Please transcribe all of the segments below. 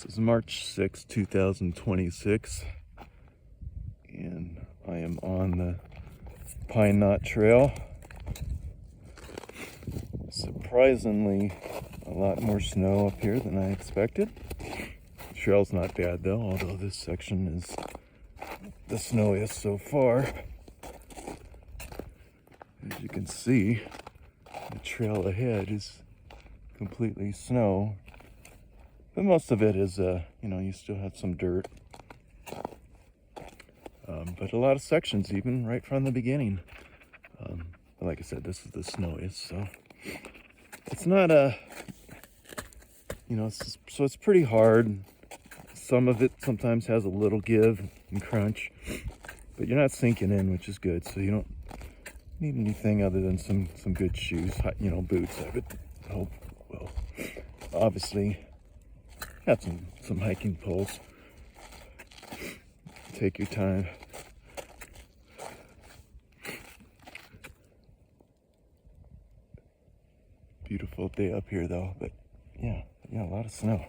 Is March 6, 2026, and I am on the Pineknot Trail. Surprisingly, a lot more snow up here than I expected. The trail's not bad though, although this section is the snowiest so far. As you can see, the trail ahead is completely snow. But most of it is, you still have some dirt. But a lot of sections, even right from the beginning. But like I said, this is the snowiest, so it's not so it's pretty hard. Some of it sometimes has a little give and crunch, but you're not sinking in, which is good. So you don't need anything other than some good shoes, boots. I would hope. Well, obviously. Got some hiking poles. Take your time. Beautiful day up here though, but yeah, a lot of snow.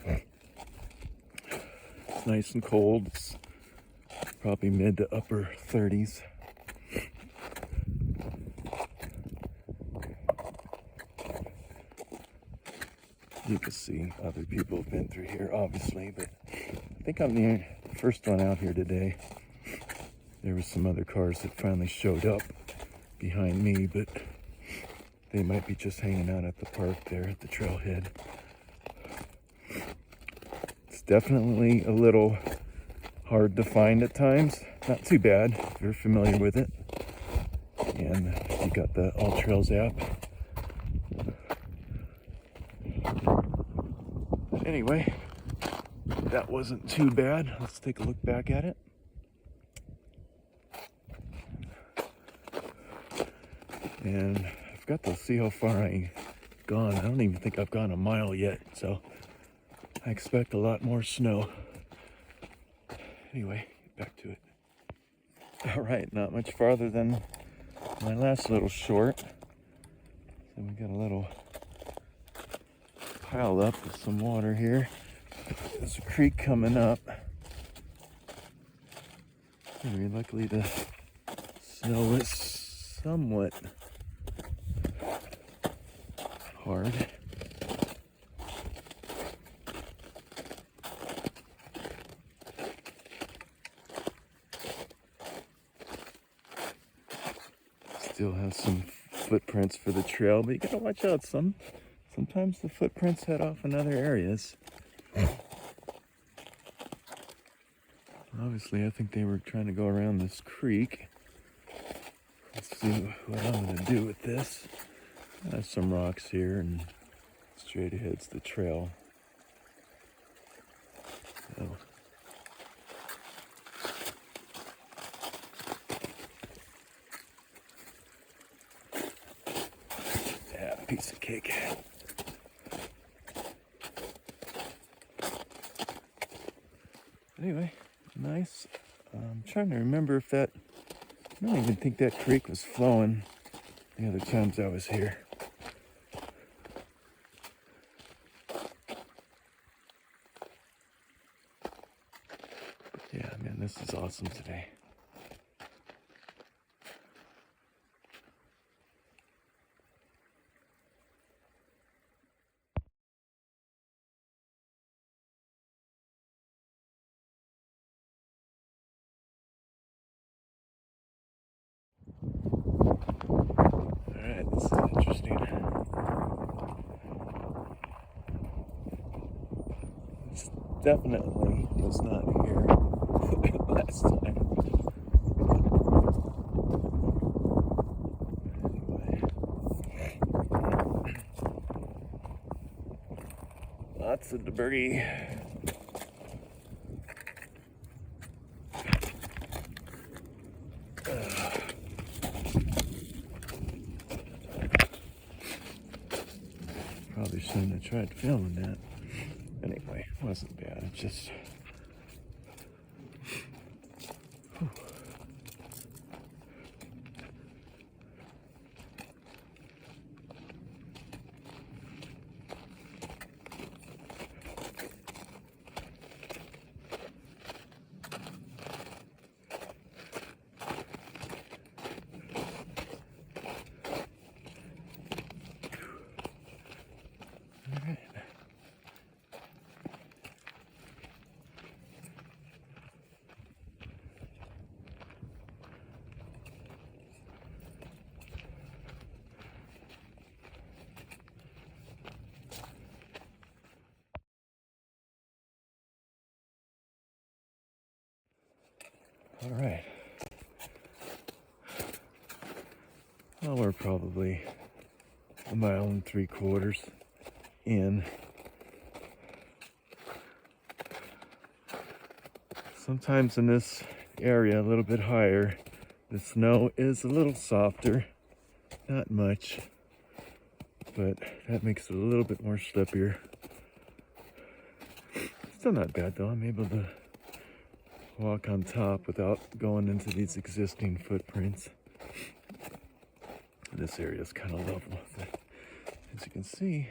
It's nice and cold. It's probably mid to upper 30s. You can see other people have been through here, obviously, but I think I'm the first one out here today. There were some other cars that finally showed up behind me, but they might be just hanging out at the park there at the trailhead. It's definitely a little hard to find at times. Not too bad if you're familiar with it. And you got the All Trails app. Anyway, that wasn't too bad. Let's take a look back at it. And I've got to see how far I've gone. I don't even think I've gone a mile yet, so I expect a lot more snow. Anyway, back to it. All right, not much farther than my last little short. So we got a little pile up with some water here. There's a creek coming up. Very luckily the snow is somewhat hard. Still have some footprints for the trail, but you gotta watch out. Sometimes the footprints head off in other areas. Obviously, I think they were trying to go around this creek. Let's see what I'm gonna do with this. I have some rocks here, and straight ahead's the trail. So. Yeah, piece of cake. Anyway, nice. I'm trying to remember if I don't even think that creek was flowing the other times I was here. But yeah, man, this is awesome today. Alright, this is interesting. This definitely was not here last time. Anyway. Lots of debris. Probably shouldn't have tried filming that. Anyway, it wasn't bad. It just... Whew. All right. Well, we're probably 1.75 miles in. Sometimes in this area, a little bit higher, the snow is a little softer. Not much, but that makes it a little bit more slippier. Still not bad though. I'm able to walk on top without going into these existing footprints. This area is kind of level, but as you can see,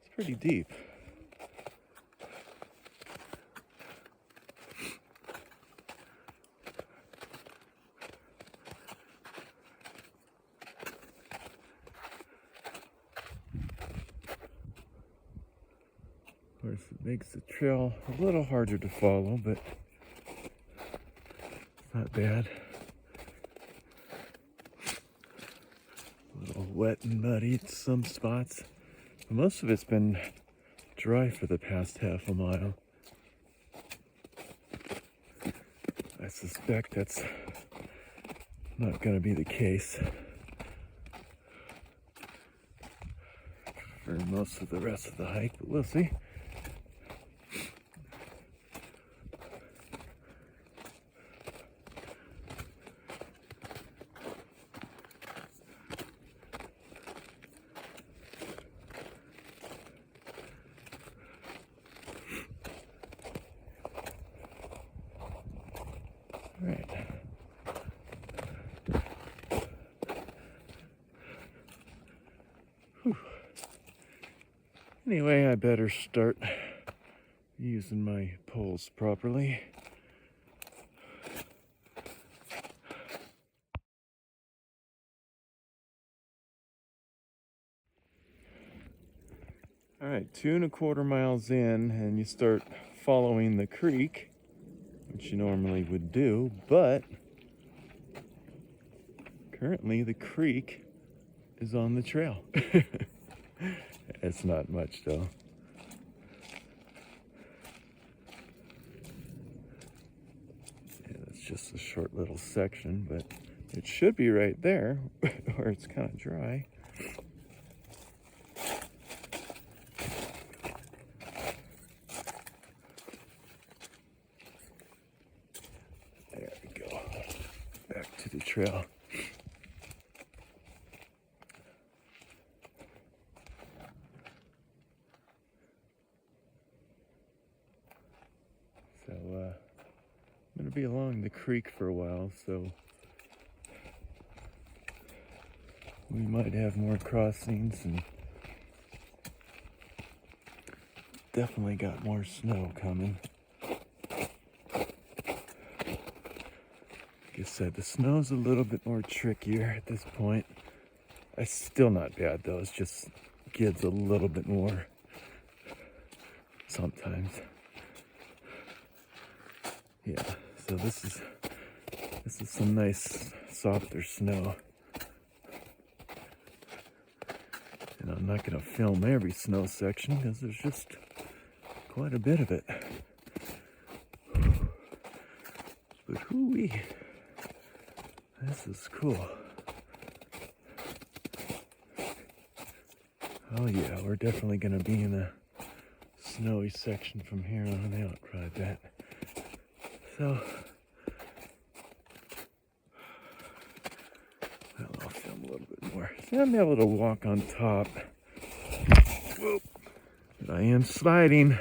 it's pretty deep. Of course, it makes the trail a little harder to follow, but it's not bad. A little wet and muddy at some spots. But most of it's been dry for the past half a mile. I suspect that's not going to be the case for most of the rest of the hike, but we'll see. All right. Whew. Anyway, I better start using my poles properly. All right, 2.25 miles in, and you start following the creek, which you normally would do, but currently the creek is on the trail. It's not much though. Yeah, that's just a short little section, but it should be right there where it's kind of dry. There we go. Back to the trail. So, I'm going to be along the creek for a while, so we might have more crossings, and definitely got more snow coming. Like I said, the snow's a little bit more trickier at this point. It's still not bad though, it's just gets a little bit more sometimes. Yeah, so this is some nice softer snow. And I'm not going to film every snow section because there's just quite a bit of it. But hoo-wee, this is cool. Oh yeah, we're definitely going to be in a snowy section from here on out, I bet. So, well, I'll film a little bit more. See, I'm able to walk on top. Whoa. But I am sliding.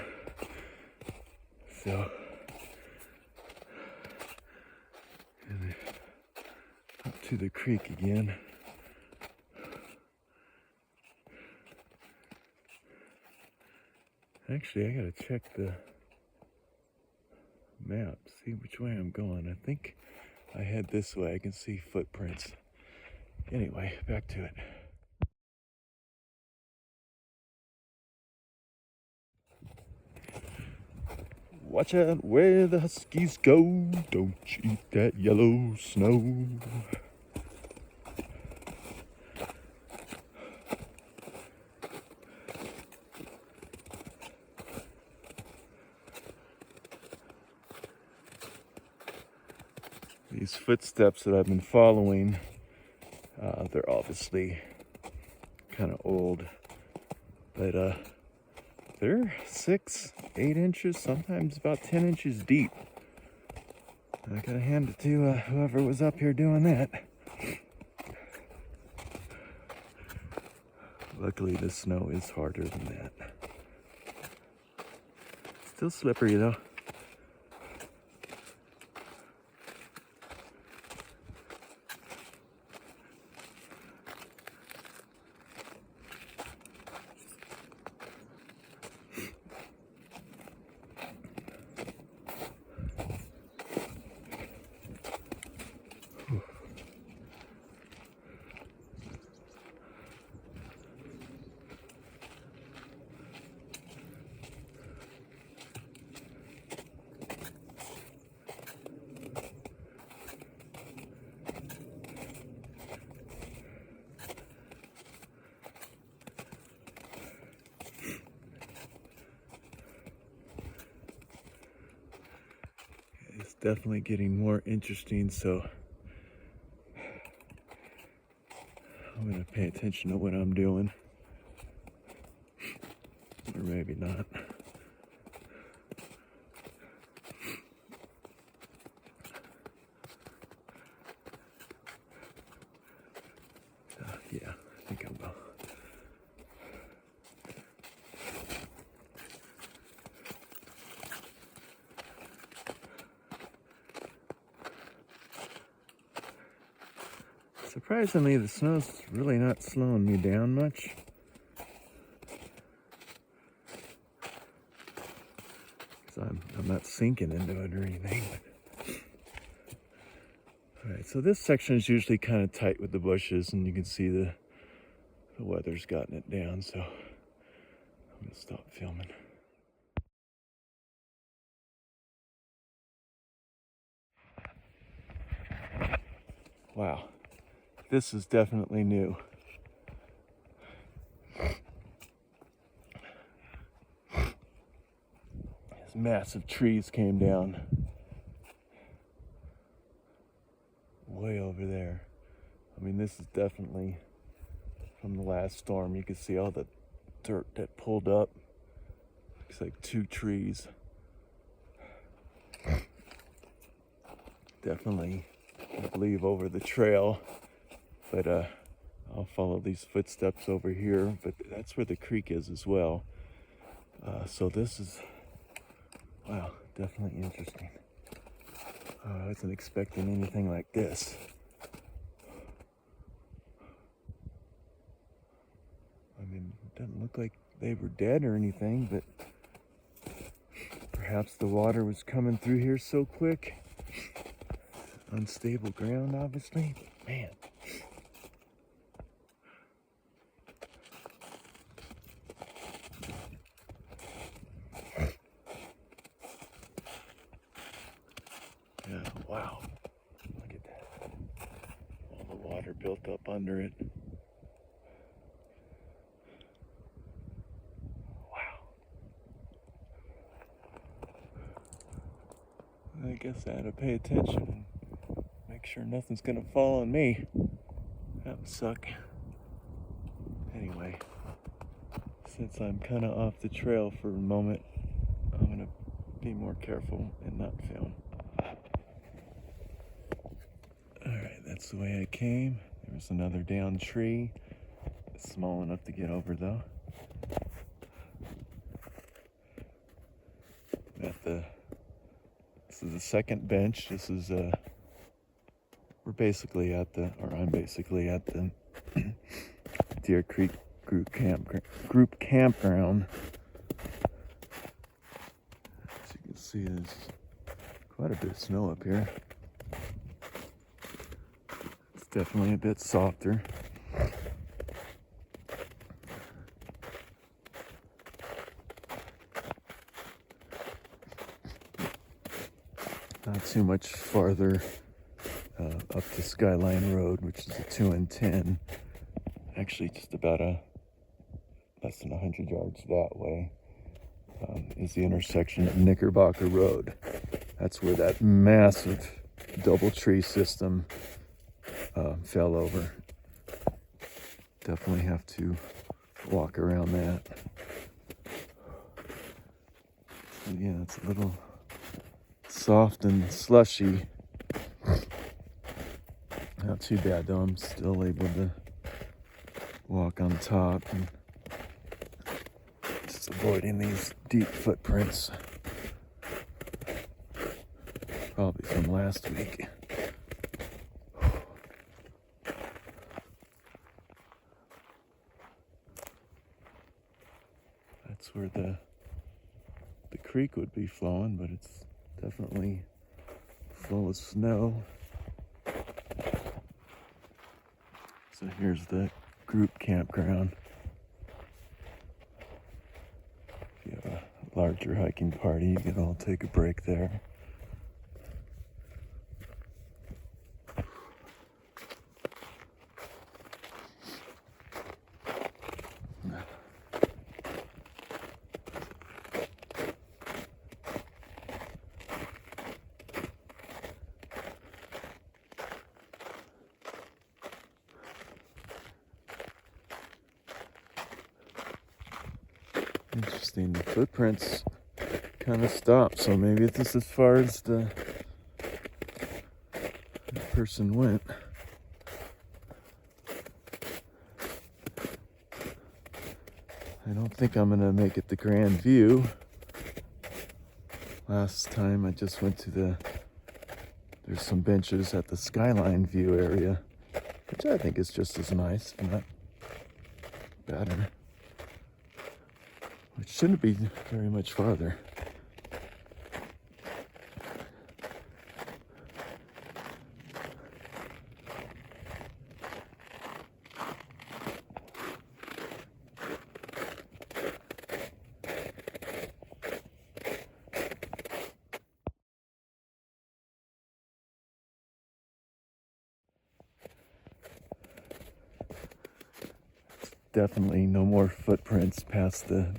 So, and up to the creek again. Actually, I gotta check the map, see which way I'm going. I think I head this way. I can see footprints. Anyway, back to it. Watch out where the huskies go. Don't you eat that yellow snow. These footsteps that I've been following, they're obviously kind of old, but they're 6, 8 inches, sometimes about 10 inches deep. I gotta hand it to whoever was up here doing that. Luckily, the snow is harder than that. Still slippery though. It's definitely getting more interesting, so I'm gonna pay attention to what I'm doing. Or maybe not. Yeah, I think I will. Surprisingly, the snow's really not slowing me down much. I'm not sinking into it or anything. Alright, so this section is usually kind of tight with the bushes, and you can see the weather's gotten it down, so I'm gonna stop filming. Wow, this is definitely new. These massive trees came down way over there. I mean, this is definitely from the last storm. You can see all the dirt that pulled up. Looks like 2 trees. Definitely, I believe, over the trail, but I'll follow these footsteps over here, but that's where the creek is as well. So this is, wow, definitely interesting. I wasn't expecting anything like this. I mean, it doesn't look like they were dead or anything, but perhaps the water was coming through here so quick. Unstable ground, obviously, but man. Yeah, wow. Look at that. All the water built up under it. Wow. I guess I had to pay attention and make sure nothing's gonna fall on me. That would suck. Anyway, since I'm kind of off the trail for a moment, I'm gonna be more careful and not film. Alright, that's the way I came. There was another downed tree. It's small enough to get over though. This is the second bench. This is I'm basically at the Deer Creek group campground. As you can see, there's quite a bit of snow up here. It's definitely a bit softer. Not too much farther up the Skyline Road, which is a 2 and 10. Actually, just about less than 100 yards that way is the intersection of Knickerbocker Road. That's where that massive double tree system fell over. Definitely have to walk around that. So yeah, it's a little soft and slushy. Not too bad though, I'm still able to walk on top and just avoiding these deep footprints. Probably from last week. That's where the creek would be flowing, but it's definitely full of snow. So here's the group campground. If you have a larger hiking party, you can all take a break there. Interesting, the footprints kind of stop, so maybe this is as far as the person went. I don't think I'm gonna make it the Grand View. Last time I just went to there's some benches at the Skyline View area, which I think is just as nice, if not better. Which shouldn't be very much farther. Definitely no more footprints past the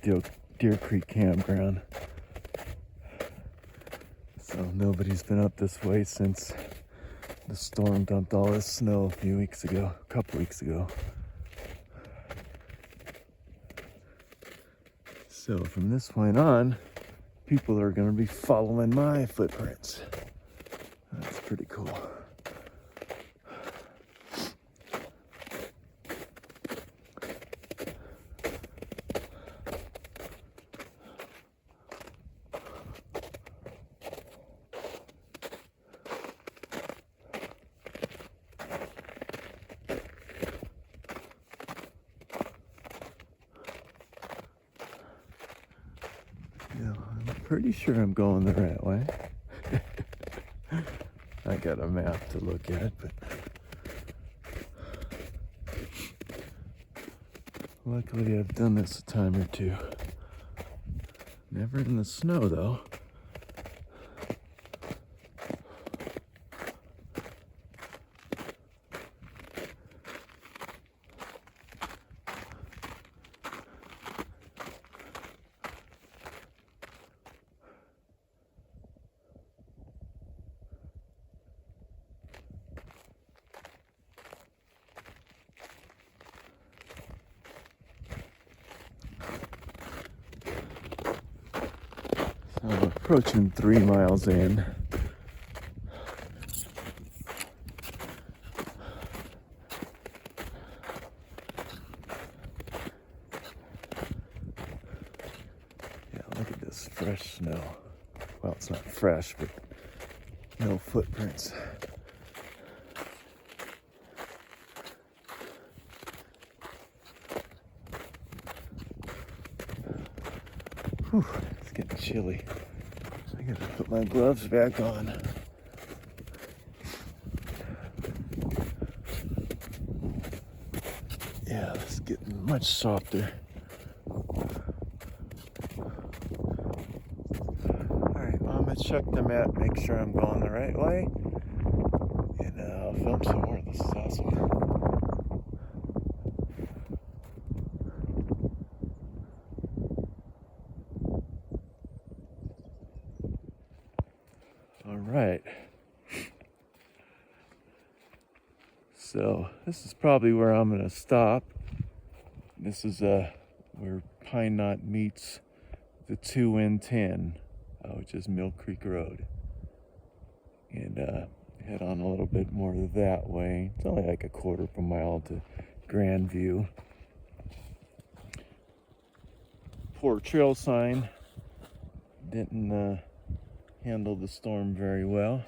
Deer Creek campground. So nobody's been up this way since the storm dumped all this snow a couple weeks ago. So from this point on, people are going to be following my footprints. That's pretty cool. Yeah, I'm pretty sure I'm going the right way. I got a map to look at, but luckily I've done this a time or two. Never in the snow though. So I'm approaching 3 miles in. Yeah, look at this fresh snow. Well, it's not fresh, but no footprints. Whew, it's getting chilly. I gotta put my gloves back on. Yeah, it's getting much softer. Alright, well, I'm gonna check the map, make sure I'm going the right way. And I'll film some more. This is awesome. All right, So this is probably where I'm gonna stop. This is where Pine Knot meets the 2N10, which is Mill Creek Road. And head on a little bit more that way. It's only like a quarter of a mile to Grandview. Poor trail sign didn't handle the storm very well.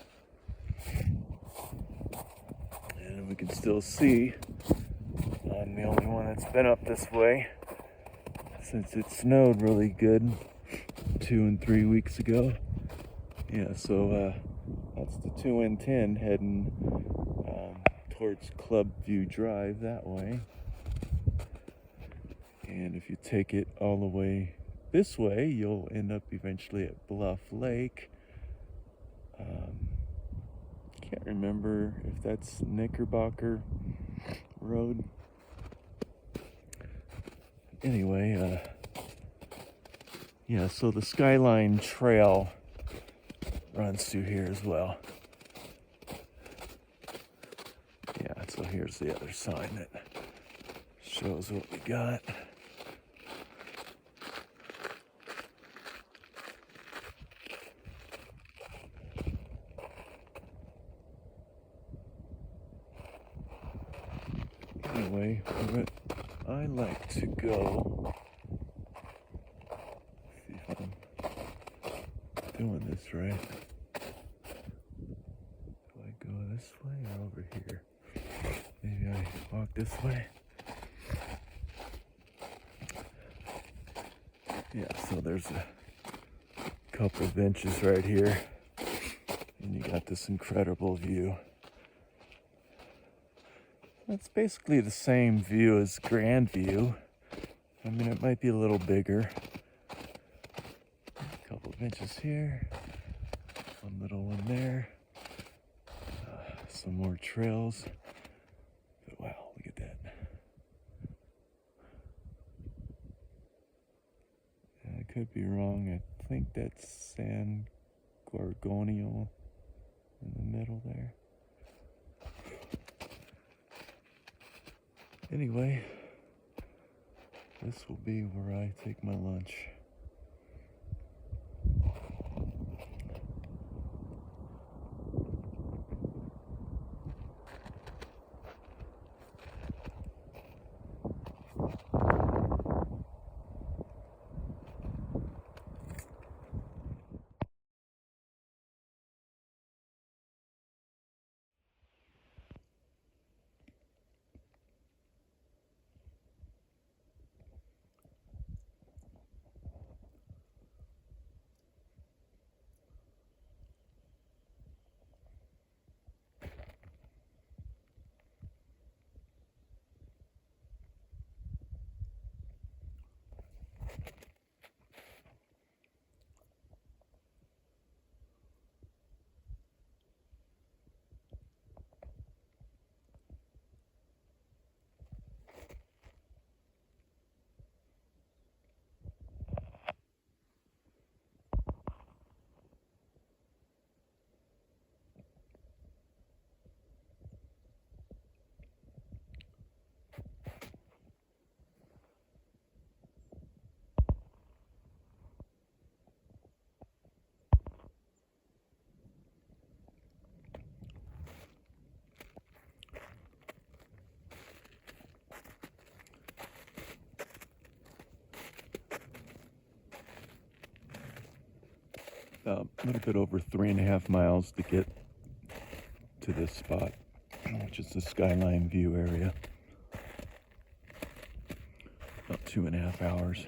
And we can still see I'm the only one that's been up this way since it snowed really good 2 and 3 weeks ago. Yeah, so that's the 2N10 heading towards Clubview Drive that way. And if you take it all the way this way, you'll end up eventually at Bluff Lake. Can't remember if that's Knickerbocker Road. Anyway, yeah, so the Skyline Trail runs through here as well. Yeah, so here's the other sign that shows what we got. Anyway, where I like to go, see if I'm doing this right. Do I go this way or over here? Maybe I walk this way. Yeah, so there's a couple of benches right here, and you got this incredible view. It's basically the same view as Grandview. I mean, it might be a little bigger. A couple of benches here, one little one there, some more trails. But wow, look at that. I could be wrong. I think that's San Gorgonio in the middle there. Anyway, this will be where I take my lunch. A little bit over 3.5 miles to get to this spot, which is the Skyline View area. About 2.5 hours.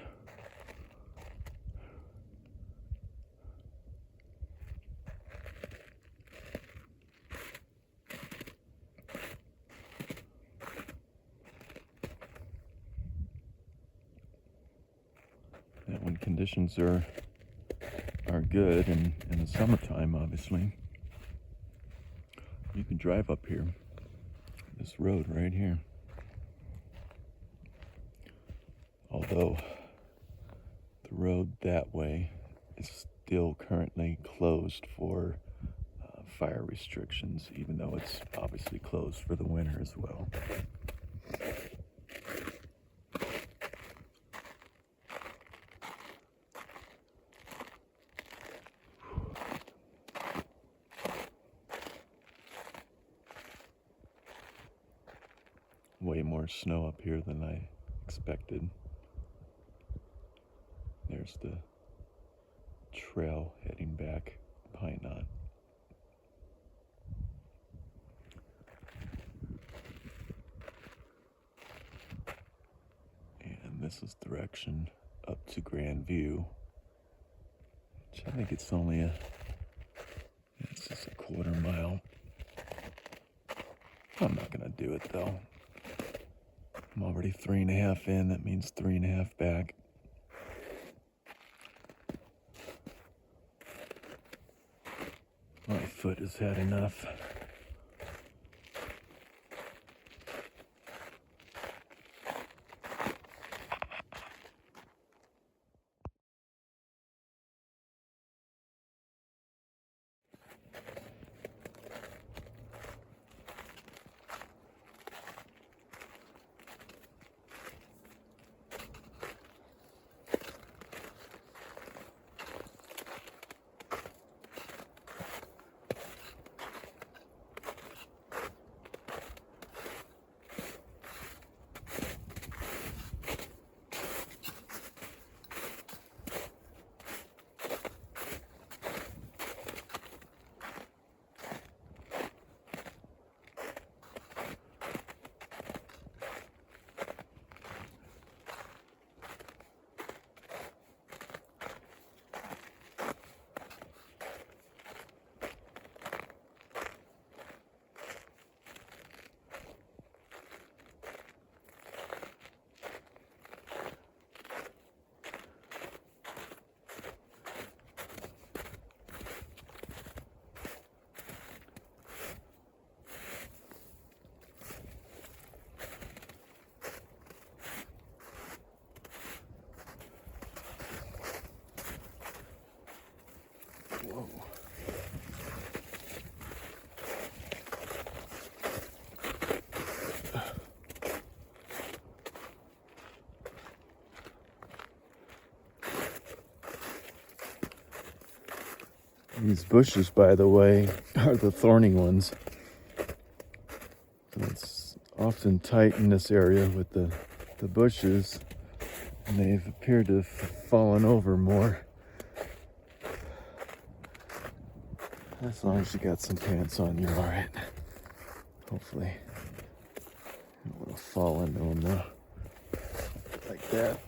And when conditions are good, and in the summertime, obviously, you can drive up here, this road right here. Although the road that way is still currently closed for fire restrictions, even though it's obviously closed for the winter as well. Way more snow up here than I expected. There's the trail heading back, Pineknot. And this is direction up to Grand View, which I think it's only it's just a quarter mile. I'm not gonna do it though. I'm already 3.5 in, that means 3.5 back. My foot has had enough. Whoa. These bushes, by the way, are the thorny ones. So it's often tight in this area with the bushes, and they've appeared to have fallen over more. As long as you got some pants on, you're alright. Hopefully, it will fall into them though. Like that.